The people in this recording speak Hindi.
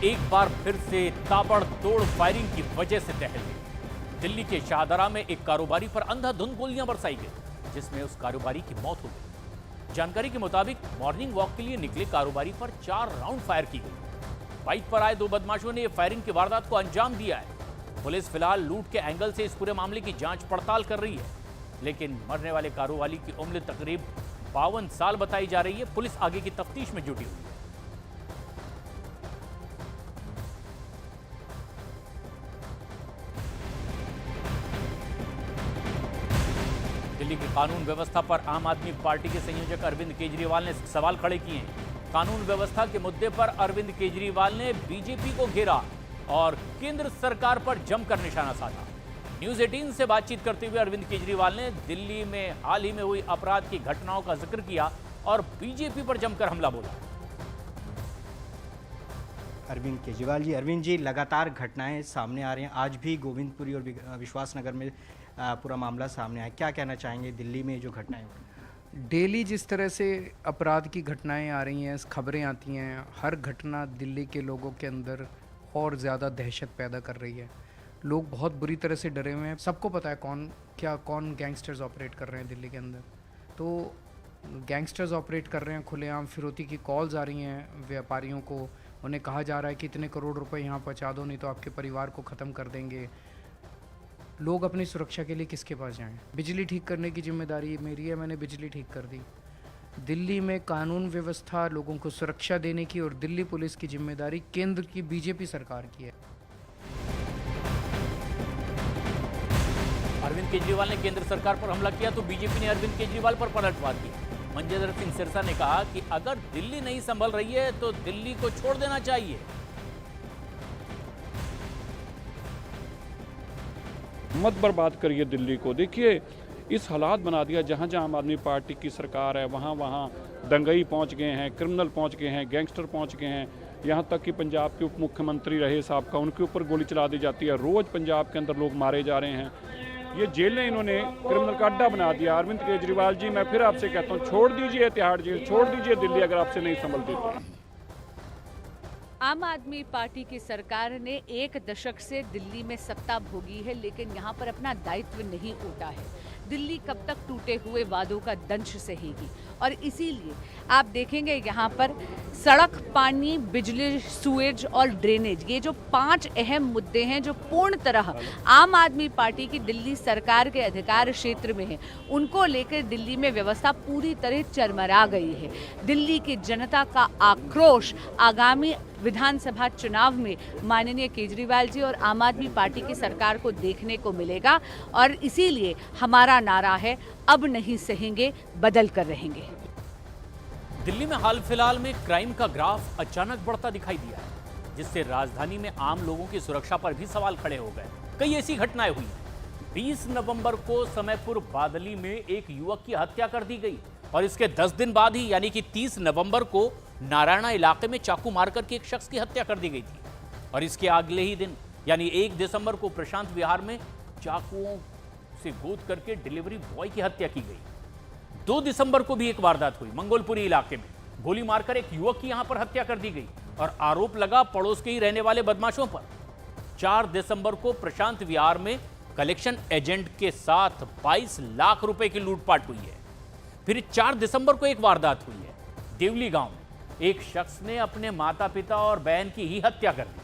एक बार फिर से ताबड़तोड़ फायरिंग की वजह से दहल गई। दिल्ली के शाहदरा में एक कारोबारी पर अंधाधुंध गोलियां बरसाई गई, जिसमें उस कारोबारी की मौत हो गई। जानकारी के मुताबिक मॉर्निंग वॉक के लिए निकले कारोबारी पर 4 राउंड फायर की गई। बाइक पर आए 2 बदमाशों ने फायरिंग की वारदात को अंजाम दिया है। पुलिस फिलहाल लूट के एंगल से इस पूरे मामले की जांच पड़ताल कर रही है, लेकिन मरने वाले कारोबारी की उम्र तकरीब 52 साल बताई जा रही है। पुलिस आगे की तफ्तीश में जुटी हुई है। दिल्ली की कानून व्यवस्था पर आम आदमी पार्टी के संयोजक अरविंद केजरीवाल ने सवाल खड़े किए हैं। कानून व्यवस्था के मुद्दे पर अरविंद केजरीवाल ने बीजेपी को घेरा और केंद्र सरकार पर जमकर निशाना साधा। न्यूज 18 से बातचीत करते हुए अरविंद केजरीवाल ने दिल्ली में हाल ही में हुई अपराध की घटनाओं का जिक्र किया और बीजेपी पर जमकर हमला बोला। अरविंद केजरीवाल जी, अरविंद जी, लगातार घटनाएं सामने आ रही हैं। आज भी गोविंदपुरी और विश्वास नगर में पूरा मामला सामने आया। क्या कहना चाहेंगे दिल्ली में जो घटनाएं हो रही हैं? डेली जिस तरह से अपराध की घटनाएं आ रही हैं, खबरें आती हैं, हर घटना दिल्ली के लोगों के अंदर और ज़्यादा दहशत पैदा कर रही है। लोग बहुत बुरी तरह से डरे हुए हैं। सबको पता है कौन गैंगस्टर्स ऑपरेट कर रहे हैं दिल्ली के अंदर। तो गैंगस्टर्स ऑपरेट कर रहे हैं खुलेआम। फिरौती की कॉल्स आ रही हैं व्यापारियों को। उन्हें कहा जा रहा है कि इतने करोड़ रुपए यहाँ पहुँचा दो, नहीं तो आपके परिवार को ख़त्म कर देंगे। लोग अपनी सुरक्षा के लिए किसके पास जाएं? बिजली ठीक करने की जिम्मेदारी मेरी है, मैंने बिजली ठीक कर दी। दिल्ली में कानून व्यवस्था, लोगों को सुरक्षा देने की और दिल्ली पुलिस की जिम्मेदारी केंद्र की बीजेपी सरकार की है। अरविंद केजरीवाल ने केंद्र सरकार पर हमला किया तो बीजेपी ने अरविंद केजरीवाल पर पलटवार किया। मंजेंद्र सिंह सिरसा ने कहा कि अगर दिल्ली नहीं संभल रही है तो दिल्ली को छोड़ देना चाहिए। मत बर्बाद करिए दिल्ली को। देखिए, इस हालात बना दिया। जहाँ जहाँ आम आदमी पार्टी की सरकार है वहाँ वहाँ दंगई पहुँच गए हैं, क्रिमिनल पहुँच गए हैं, गैंगस्टर पहुँच गए हैं। यहाँ तक कि पंजाब के उप मुख्यमंत्री रहे साहब का, उनके ऊपर गोली चला दी जाती है। रोज़ पंजाब के अंदर लोग मारे जा रहे हैं। ये जेलें इन्होंने क्रिमिनल का अड्डा बना दिया। अरविंद केजरीवाल जी, मैं फिर आपसे कहता हूँ, छोड़ दीजिए तिहाड़ जेल, छोड़ दीजिए दिल्ली अगर आपसे नहीं संभलती तो। आम आदमी पार्टी की सरकार ने 1 दशक से दिल्ली में सत्ता भोगी है, लेकिन यहाँ पर अपना दायित्व नहीं उठा है। दिल्ली कब तक टूटे हुए वादों का दंश सहेगी? और इसीलिए आप देखेंगे यहाँ पर सड़क, पानी, बिजली, सूएज और ड्रेनेज, ये जो 5 अहम मुद्दे हैं जो पूर्ण तरह आम आदमी पार्टी की दिल्ली सरकार के अधिकार क्षेत्र में है, उनको लेकर दिल्ली में व्यवस्था पूरी तरह चरमरा गई है। दिल्ली की जनता का आक्रोश आगामी विधानसभा चुनाव में माननीय केजरीवाल जी और आम आदमी पार्टी की सरकार को देखने को मिलेगा और इसीलिए हमारा नारा है, अब नहीं सहेंगे, बदल कर रहेंगे। दिल्ली में हाल फिलहाल में क्राइम का ग्राफ अचानक बढ़ता दिखाई दिया है, जिससे राजधानी में आम लोगों की सुरक्षा पर भी सवाल खड़े हो गए। कई ऐसी घटनाएं हुई हैं। 20 नवंबर को समयपुर बादली में एक युवक की हत्या कर दी गई और इसके 10 दिन बाद ही यानी कि 30 नवंबर को नारायणा इलाके में चाकू मारकर के एक शख्स की हत्या कर दी गई थी। और इसके अगले ही दिन यानी 1 दिसंबर को प्रशांत विहार में चाकुओं से गोद करके डिलीवरी बॉय की हत्या की गई। 2 दिसंबर को भी एक वारदात हुई। मंगोलपुरी इलाके में गोली मारकर एक युवक की यहां पर हत्या कर दी गई और आरोप लगा पड़ोस के ही रहने वाले बदमाशों पर। 4 दिसंबर को प्रशांत विहार में कलेक्शन एजेंट के साथ 22 लाख रुपए की लूटपाट हुई है। फिर 4 दिसंबर को एक वारदात हुई है। देवली गांव में एक शख्स ने अपने माता पिता और बहन की ही हत्या कर दी।